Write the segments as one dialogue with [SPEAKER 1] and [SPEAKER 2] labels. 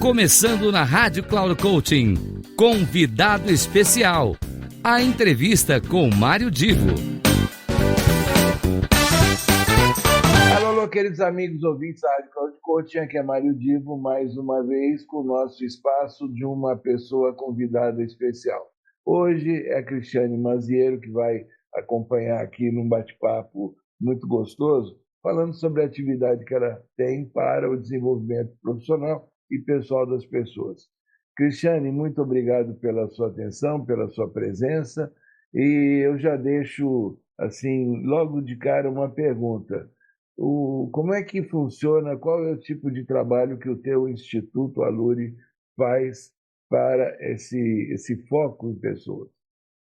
[SPEAKER 1] começando na Rádio Cloud Coaching. Convidado especial. A entrevista com Mário Divo.
[SPEAKER 2] Alô, queridos amigos ouvintes da Rádio Cloud Coaching, aqui é Mário Divo, mais uma vez com o nosso espaço de uma pessoa convidada especial. Hoje é a Cristiane Maziero, que vai acompanhar aqui num bate-papo muito gostoso, falando sobre a atividade que ela tem para o desenvolvimento profissional e pessoal das pessoas. Cristiane, muito obrigado pela sua atenção, pela sua presença, e eu já deixo, assim, logo de cara uma pergunta. Como é que funciona, qual é o tipo de trabalho que o teu Instituto Aluri faz para esse foco em pessoas?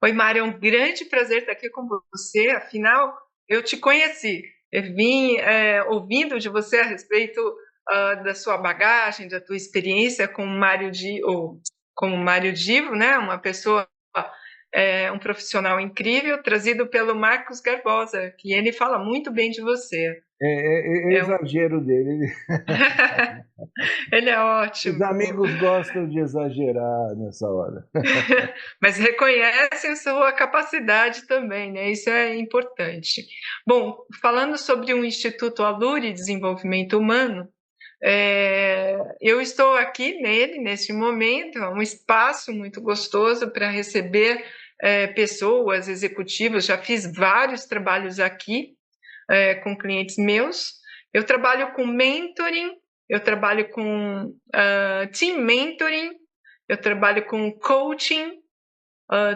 [SPEAKER 3] Oi, Mário, é um grande prazer estar aqui com você, afinal, eu te conheci. Eu vim ouvindo de você a respeito da sua bagagem, da tua experiência com o Mário Divo, né? Uma pessoa, um profissional incrível, trazido pelo Marcos Garbosa, que ele fala muito bem de você.
[SPEAKER 2] É exagero dele.
[SPEAKER 3] Ele é ótimo.
[SPEAKER 2] Os amigos gostam de exagerar nessa hora.
[SPEAKER 3] Mas reconhecem a sua capacidade também, né? Isso é importante. Bom, falando sobre o Instituto Aluri Desenvolvimento Humano, eu estou aqui nesse momento, é um espaço muito gostoso para receber pessoas, executivos. Já fiz vários trabalhos aqui com clientes meus. Eu trabalho com mentoring, eu trabalho com team mentoring, eu trabalho com coaching,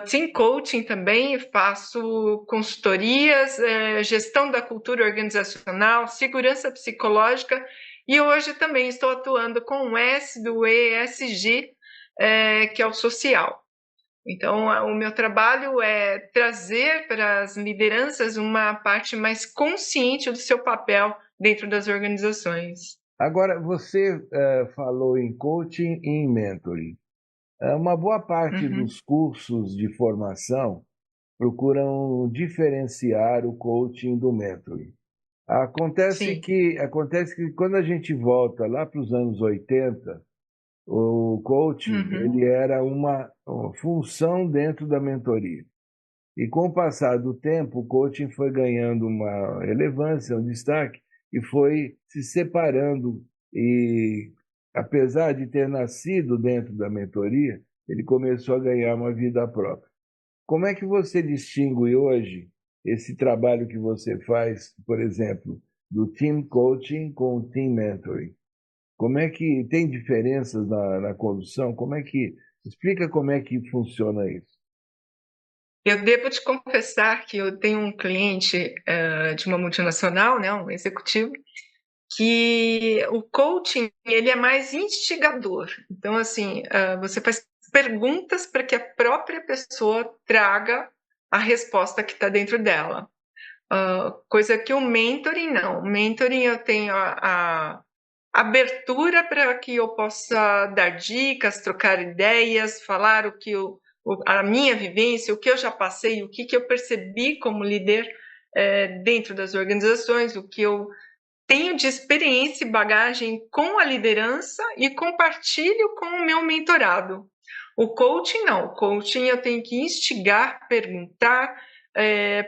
[SPEAKER 3] team coaching também, faço consultorias, gestão da cultura organizacional, segurança psicológica, e hoje também estou atuando com o S do ESG, que é o social. Então, o meu trabalho é trazer para as lideranças uma parte mais consciente do seu papel dentro das organizações.
[SPEAKER 2] Agora, você falou em coaching e em mentoring. Uma boa parte dos cursos de formação procuram diferenciar o coaching do mentoring. Acontece que quando a gente volta lá para os anos 80, o coaching ele era uma função dentro da mentoria. E com o passar do tempo, o coaching foi ganhando uma relevância, um destaque, e foi se separando. E, apesar de ter nascido dentro da mentoria, ele começou a ganhar uma vida própria. Como é que você distingue hoje esse trabalho que você faz, por exemplo, do team coaching com o team mentoring? Como é que tem diferenças na condução? Explica como é que funciona isso.
[SPEAKER 3] Eu devo te confessar que eu tenho um cliente de uma multinacional, né, um executivo, que o coaching ele é mais instigador. Então, assim, você faz perguntas para que a própria pessoa traga a resposta que está dentro dela. Coisa que o mentoring não. O mentoring eu tenho a abertura para que eu possa dar dicas, trocar ideias, falar a minha vivência, o que eu já passei, o que eu percebi como líder dentro das organizações, o que eu tenho de experiência e bagagem com a liderança e compartilho com o meu mentorado. O coaching não. O coaching eu tenho que instigar, perguntar,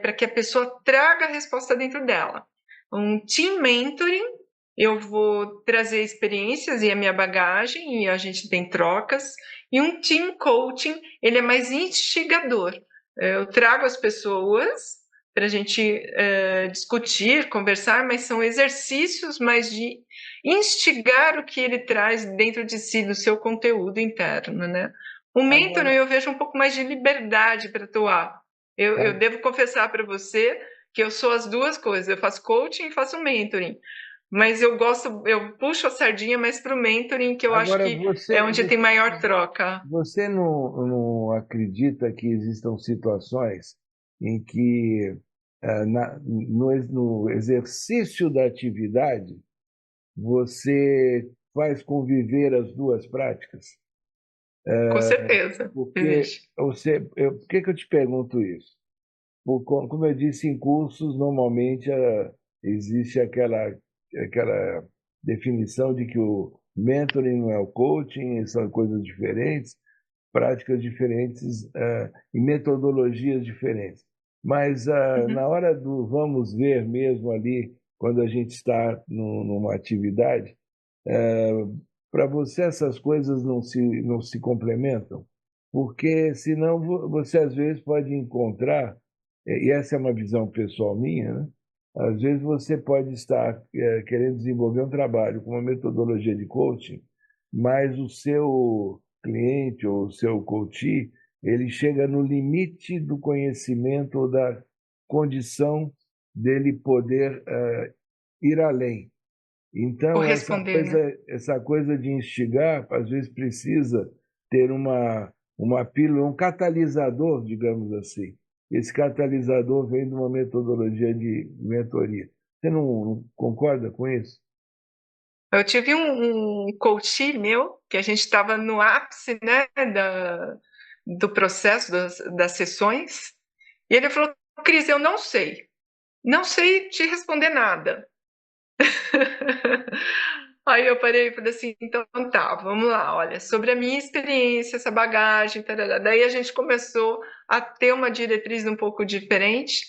[SPEAKER 3] para que a pessoa traga a resposta dentro dela. Um team mentoring, eu vou trazer experiências e a minha bagagem e a gente tem trocas. E um team coaching, ele é mais instigador. Eu trago as pessoas para a gente discutir, conversar, mas são exercícios mais de instigar o que ele traz dentro de si, do seu conteúdo interno, né? O mentor eu vejo um pouco mais de liberdade para atuar. Eu devo confessar para você que eu sou as duas coisas, eu faço coaching e faço mentoring. Mas eu puxo a sardinha mais para o mentoring, que eu acho que é onde tem maior troca.
[SPEAKER 2] Você não acredita que existam situações em que, no exercício da atividade, você faz conviver as duas práticas?
[SPEAKER 3] Com certeza.
[SPEAKER 2] Por que eu te pergunto isso? Como eu disse, em cursos, normalmente existe aquela definição de que o Mentoring não é o coaching, são coisas diferentes, práticas diferentes e metodologias diferentes. Mas
[SPEAKER 3] Uhum.
[SPEAKER 2] na hora do vamos ver mesmo ali, quando a gente está numa atividade, para você essas coisas não se complementam, porque senão você às vezes pode encontrar, e essa é uma visão pessoal minha, né? Às vezes você pode estar querendo desenvolver um trabalho com uma metodologia de coaching, mas o seu cliente ou o seu coach, ele chega no limite do conhecimento ou da condição dele poder ir além. Então,
[SPEAKER 3] Corresponder, né?
[SPEAKER 2] essa coisa de instigar, às vezes precisa ter uma pílula, um catalisador, digamos assim. Esse catalisador vem de uma metodologia de mentoria. Você não concorda com isso?
[SPEAKER 3] Eu tive um coach meu, que a gente estava no ápice, né, do processo das sessões, e ele falou: Cris, eu não sei te responder nada. Aí eu parei e falei assim, então tá, vamos lá, olha, sobre a minha experiência, essa bagagem, tarará. Daí a gente começou a ter uma diretriz um pouco diferente,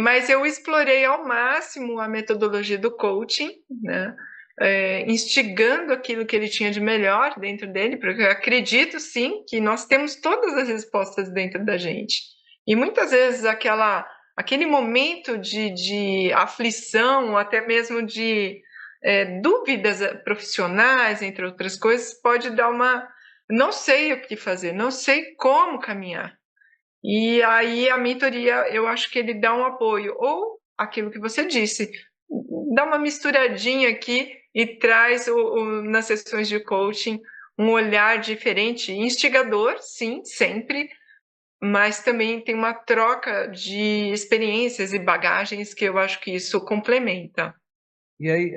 [SPEAKER 3] mas eu explorei ao máximo a metodologia do coaching, né? Instigando aquilo que ele tinha de melhor dentro dele, porque eu acredito sim que nós temos todas as respostas dentro da gente. E muitas vezes aquele momento de aflição, até mesmo de dúvidas profissionais, entre outras coisas, pode dar uma. Não sei o que fazer, não sei como caminhar. E aí a mentoria, eu acho que ele dá um apoio, ou aquilo que você disse, dá uma misturadinha aqui e traz nas sessões de coaching um olhar diferente, instigador, sim, sempre, mas também tem uma troca de experiências e bagagens que eu acho que isso complementa.
[SPEAKER 2] E aí,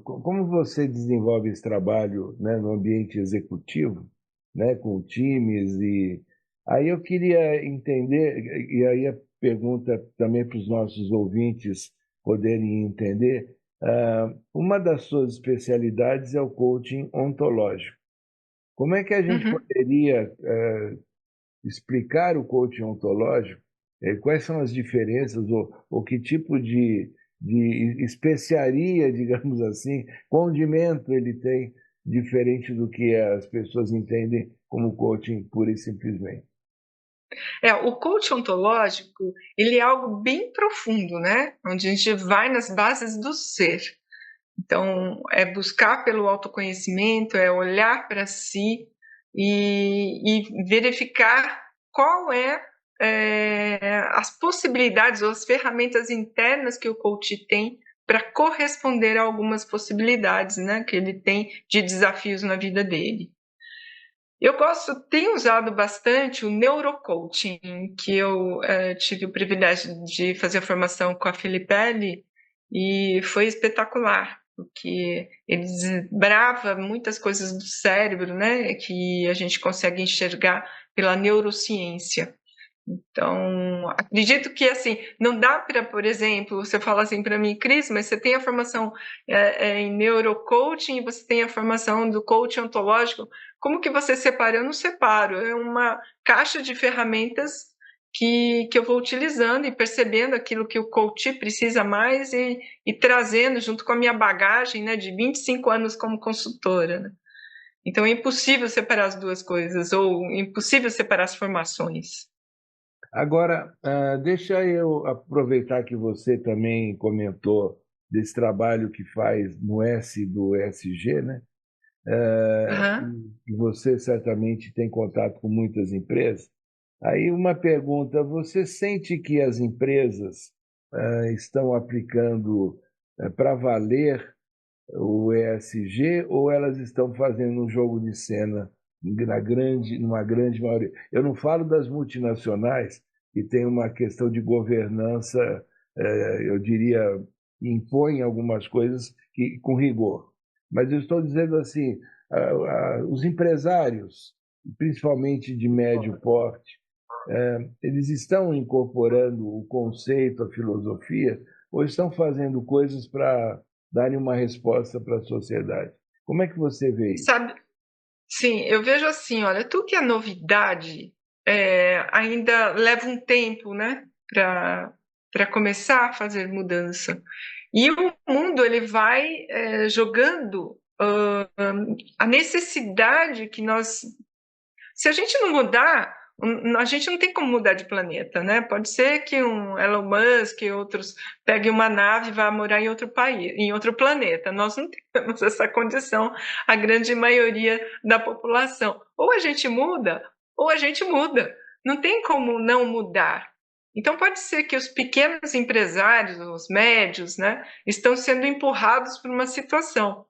[SPEAKER 2] como você desenvolve esse trabalho, né, no ambiente executivo, né, com times e aí eu queria entender, e aí a pergunta também para os nossos ouvintes poderem entender, uma das suas especialidades é o coaching ontológico. Como é que a gente
[SPEAKER 3] Uhum.
[SPEAKER 2] poderia explicar o coaching ontológico, quais são as diferenças ou que tipo de especiaria, digamos assim, condimento ele tem, diferente do que as pessoas entendem como coaching pura e simplesmente.
[SPEAKER 3] O coach ontológico, ele é algo bem profundo, né? Onde a gente vai nas bases do ser. Então, é buscar pelo autoconhecimento, é olhar para si e verificar qual as possibilidades ou as ferramentas internas que o coach tem para corresponder a algumas possibilidades, né, que ele tem de desafios na vida dele. Eu tenho usado bastante o neurocoaching, que eu tive o privilégio de fazer a formação com a Filipelli e foi espetacular, porque ele desbrava muitas coisas do cérebro, né, que a gente consegue enxergar pela neurociência. Então, acredito que assim, não dá para, por exemplo, você fala assim para mim, Cris, mas você tem a formação em neurocoaching e você tem a formação do coaching ontológico, como que você separa? Eu não separo, é uma caixa de ferramentas que eu vou utilizando e percebendo aquilo que o coach precisa mais e trazendo junto com a minha bagagem, né, de 25 anos como consultora, né? Então é impossível separar as duas coisas, ou impossível separar as formações.
[SPEAKER 2] Agora, deixa eu aproveitar que você também comentou desse trabalho que faz no S do ESG, né?
[SPEAKER 3] Uhum.
[SPEAKER 2] E você certamente tem contato com muitas empresas. Aí uma pergunta: você sente que as empresas estão aplicando para valer o ESG ou elas estão fazendo um jogo de cena numa grande maioria? Eu não falo das multinacionais, que tem uma questão de governança, eu diria, impõe algumas coisas com rigor. Mas eu estou dizendo assim, os empresários, principalmente de médio porte, eles estão incorporando o conceito, a filosofia, ou estão fazendo coisas para darem uma resposta para a sociedade. Como é que você vê isso?
[SPEAKER 3] Sabe, sim, eu vejo assim, olha, tudo que é novidade ainda leva um tempo, né, para começar a fazer mudança. E o mundo ele vai jogando a necessidade que nós, se a gente não mudar, a gente não tem como mudar de planeta, né? Pode ser que um Elon Musk e outros peguem uma nave e vá morar em outro país, em outro planeta. Nós não temos essa condição, a grande maioria da população. Ou a gente muda, ou a gente muda. Não tem como não mudar. Então pode ser que os pequenos empresários, os médios, né, estão sendo empurrados por uma situação.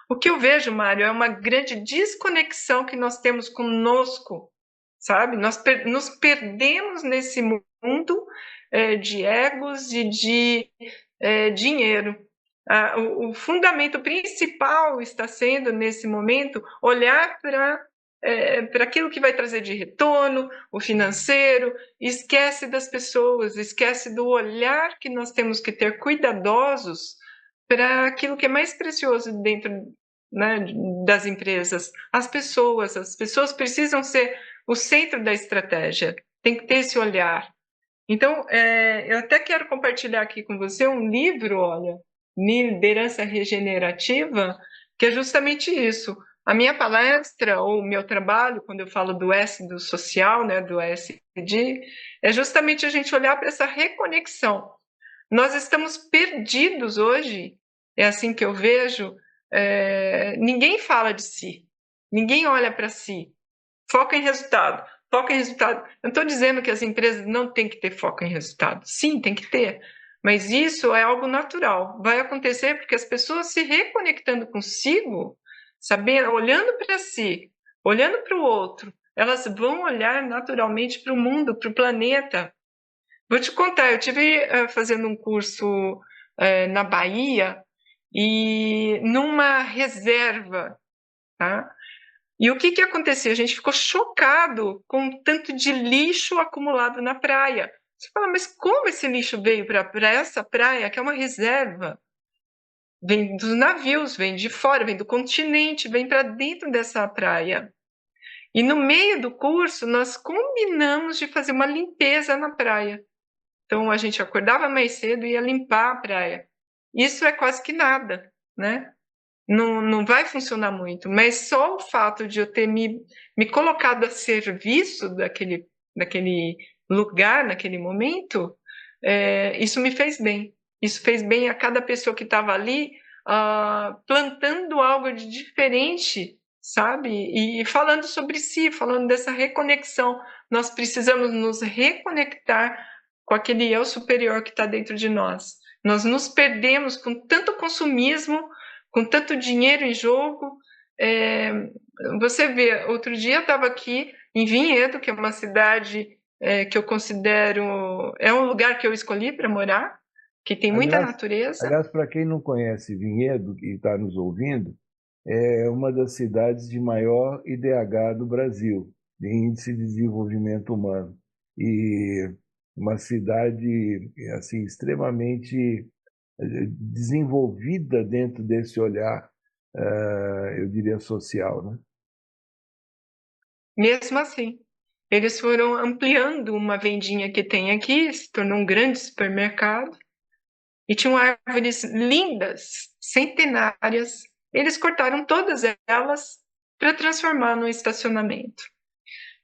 [SPEAKER 3] O que eu vejo, Mário, é uma grande desconexão que nós temos conosco, sabe? Nós nos perdemos nesse mundo de egos e de dinheiro. O fundamento principal está sendo, nesse momento, olhar para aquilo que vai trazer de retorno, o financeiro, esquece das pessoas, esquece do olhar que nós temos que ter cuidadosos para aquilo que é mais precioso dentro, né, das empresas. As pessoas precisam ser o centro da estratégia, tem que ter esse olhar. Então, eu até quero compartilhar aqui com você um livro, olha, Liderança Regenerativa, que é justamente isso. A minha palestra, ou o meu trabalho, quando eu falo do S do social, né, do ESG, é justamente a gente olhar para essa reconexão. Nós estamos perdidos hoje, é assim que eu vejo, ninguém fala de si, ninguém olha para si, foca em resultado, foca em resultado. Eu não estou dizendo que as empresas não têm que ter foco em resultado, sim, tem que ter, mas isso é algo natural, vai acontecer porque as pessoas se reconectando consigo, sabendo, olhando para si, olhando para o outro, elas vão olhar naturalmente para o mundo, para o planeta. Vou te contar, eu tive fazendo um curso na Bahia e numa reserva, tá? E o que que acontecia? A gente ficou chocado com o tanto de lixo acumulado na praia. Você fala, mas como esse lixo veio para essa praia, que é uma reserva? Vem dos navios, vem de fora, vem do continente, vem para dentro dessa praia. E no meio do curso, nós combinamos de fazer uma limpeza na praia. Então a gente acordava mais cedo e ia limpar a praia. Isso é quase que nada, né? Não vai funcionar muito, mas só o fato de eu ter me colocado a serviço daquele lugar, naquele momento, isso me fez bem. Isso fez bem a cada pessoa que estava ali, plantando algo de diferente, sabe? E falando sobre si, falando dessa reconexão. Nós precisamos nos reconectar com aquele eu superior que está dentro de nós. Nós nos perdemos com tanto consumismo, com tanto dinheiro em jogo. Você vê, outro dia eu estava aqui em Vinhedo, que é uma cidade que eu considero, é um lugar que eu escolhi para morar, que tem muita natureza.
[SPEAKER 2] Aliás, para quem não conhece Vinhedo e está nos ouvindo, é uma das cidades de maior IDH do Brasil, de Índice de Desenvolvimento Humano. E uma cidade assim extremamente desenvolvida dentro desse olhar, eu diria, social, né?
[SPEAKER 3] Mesmo assim, eles foram ampliando uma vendinha que tem aqui, se tornou um grande supermercado, e tinham árvores lindas, centenárias. Eles cortaram todas elas para transformar no estacionamento.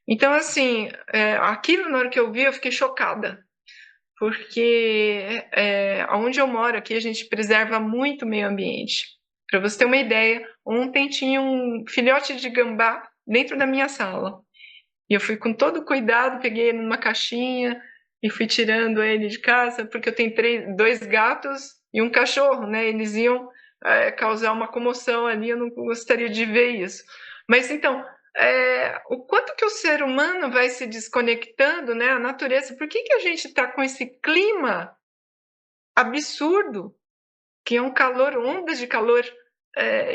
[SPEAKER 3] Então, assim, aquilo na hora que eu vi, eu fiquei chocada, porque onde eu moro aqui a gente preserva muito o meio ambiente. Para você ter uma ideia, ontem tinha um filhote de gambá dentro da minha sala. E eu fui com todo cuidado, peguei ele numa caixinha e fui tirando ele de casa, porque eu tenho 2 gatos e um cachorro, né? Eles iam causar uma comoção ali, eu não gostaria de ver isso. Mas então, o quanto que o ser humano vai se desconectando, né? A natureza, por que a gente está com esse clima absurdo, que é um calor, ondas de calor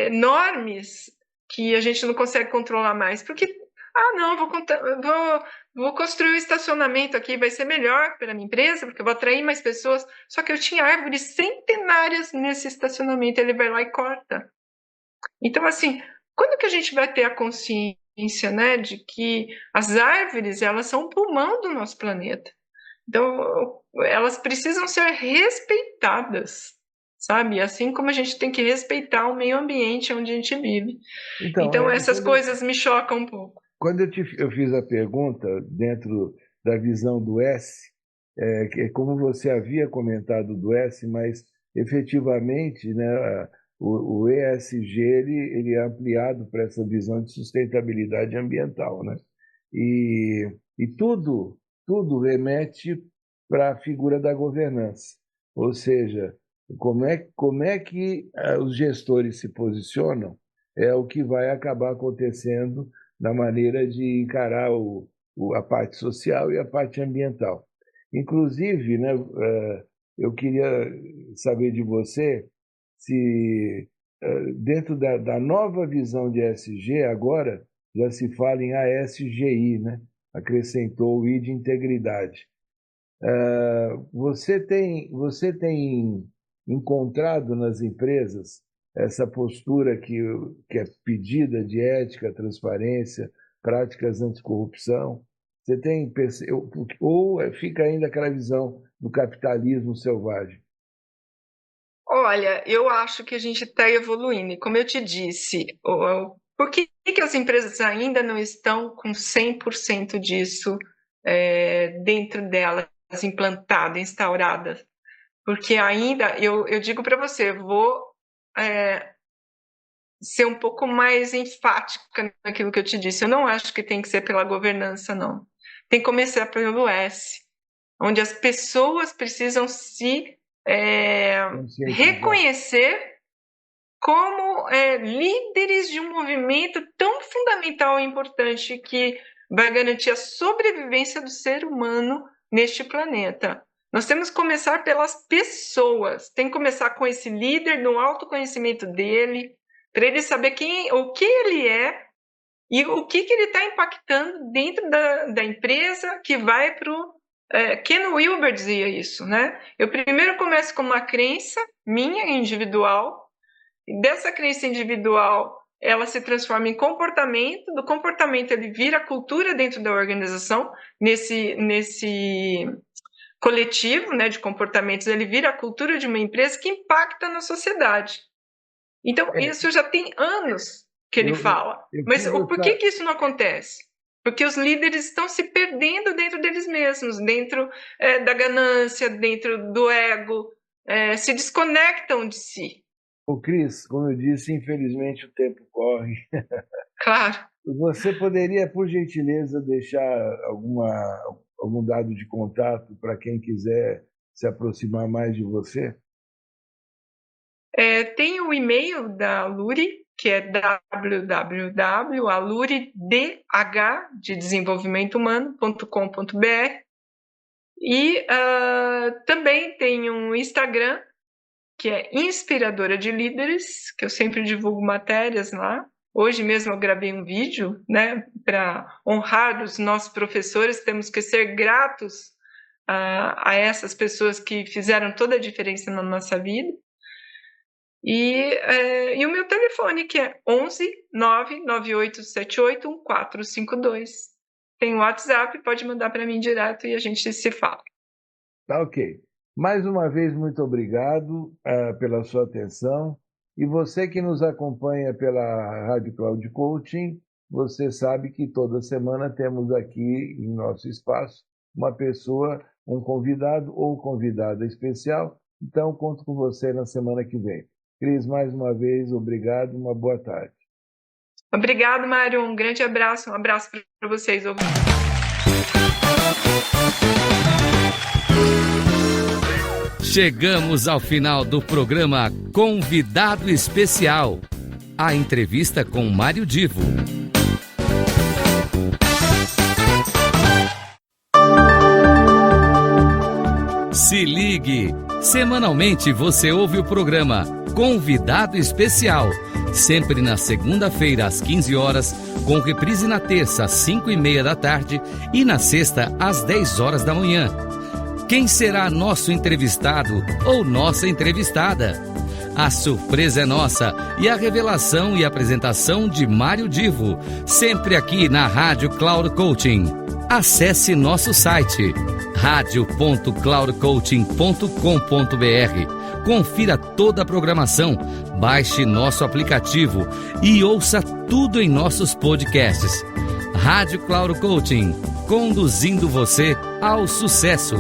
[SPEAKER 3] enormes, que a gente não consegue controlar mais? Porque, não, vou construir um estacionamento aqui, vai ser melhor para a minha empresa, porque eu vou atrair mais pessoas. Só que eu tinha árvores centenárias nesse estacionamento, ele vai lá e corta. Então, assim, quando que a gente vai ter a consciência, né, de que as árvores, elas são o pulmão do nosso planeta? Então, elas precisam ser respeitadas, sabe? Assim como a gente tem que respeitar o meio ambiente onde a gente vive. Então essas coisas me chocam um pouco.
[SPEAKER 2] Quando eu fiz a pergunta dentro da visão do S, como você havia comentado do S, mas efetivamente, né, o ESG ele é ampliado para essa visão de sustentabilidade ambiental, né? E tudo remete para a figura da governança, ou seja, como é que os gestores se posicionam é o que vai acabar acontecendo na maneira de encarar a parte social e a parte ambiental. Inclusive, né, eu queria saber de você se, dentro da nova visão de ESG, agora já se fala em ASGI, né? Acrescentou o I de integridade. Você tem encontrado nas empresas essa postura que é pedida de ética, transparência, práticas anticorrupção? Você tem ou fica ainda aquela visão do capitalismo selvagem?
[SPEAKER 3] Olha, eu acho que a gente está evoluindo. E como eu te disse, por que as empresas ainda não estão com 100% disso dentro delas, implantado, instauradas? Porque ainda, eu digo para você, vou ser um pouco mais enfática naquilo que eu te disse. Eu não acho que tem que ser pela governança, não. Tem que começar pelo S, onde as pessoas precisam se reconhecer como líderes de um movimento tão fundamental e importante que vai garantir a sobrevivência do ser humano neste planeta. Nós temos que começar pelas pessoas. Tem que começar com esse líder, no autoconhecimento dele, para ele saber o que ele é e o que ele está impactando dentro da empresa que vai para o... Ken Wilber dizia isso, né? Eu primeiro começo com uma crença minha, individual, e dessa crença individual ela se transforma em comportamento, do comportamento ele vira cultura dentro da organização, nesse coletivo, né, de comportamentos, ele vira a cultura de uma empresa que impacta na sociedade. Então, isso já tem anos que ele fala. Mas por que isso não acontece? Porque os líderes estão se perdendo dentro deles mesmos, dentro da ganância, dentro do ego, se desconectam de si.
[SPEAKER 2] Cris, como eu disse, infelizmente o tempo corre.
[SPEAKER 3] Claro.
[SPEAKER 2] Você poderia, por gentileza, deixar algum dado de contato para quem quiser se aproximar mais de você?
[SPEAKER 3] Tem o e-mail da Aluri, que é www.aluridh.com.br, e também tem um Instagram, que é Inspiradora de Líderes, que eu sempre divulgo matérias lá. Hoje mesmo eu gravei um vídeo, né, para honrar os nossos professores. Temos que ser gratos a essas pessoas que fizeram toda a diferença na nossa vida. E o meu telefone, que é 11 99878 1452. Tem o WhatsApp, pode mandar para mim direto e a gente se fala.
[SPEAKER 2] Tá ok. Mais uma vez, muito obrigado pela sua atenção. E você que nos acompanha pela Rádio Cloud Coaching, você sabe que toda semana temos aqui em nosso espaço uma pessoa, um convidado ou convidada especial. Então, conto com você na semana que vem. Cris, mais uma vez, obrigado, uma boa tarde.
[SPEAKER 3] Obrigado, Mário. Um grande abraço, um abraço para vocês.
[SPEAKER 1] Chegamos ao final do programa Convidado Especial. A entrevista com Mário Divo. Se ligue! Semanalmente você ouve o programa Convidado Especial, sempre na segunda-feira às 15 horas, com reprise na terça às 5:30 da tarde e na sexta às 10 horas da manhã. Quem será nosso entrevistado ou nossa entrevistada? A surpresa é nossa e a revelação e apresentação de Mário Divo, sempre aqui na Rádio Cloud Coaching. Acesse nosso site radio.cloudcoaching.com.br. Confira toda a programação, baixe nosso aplicativo e ouça tudo em nossos podcasts. Rádio Cloud Coaching, conduzindo você ao sucesso.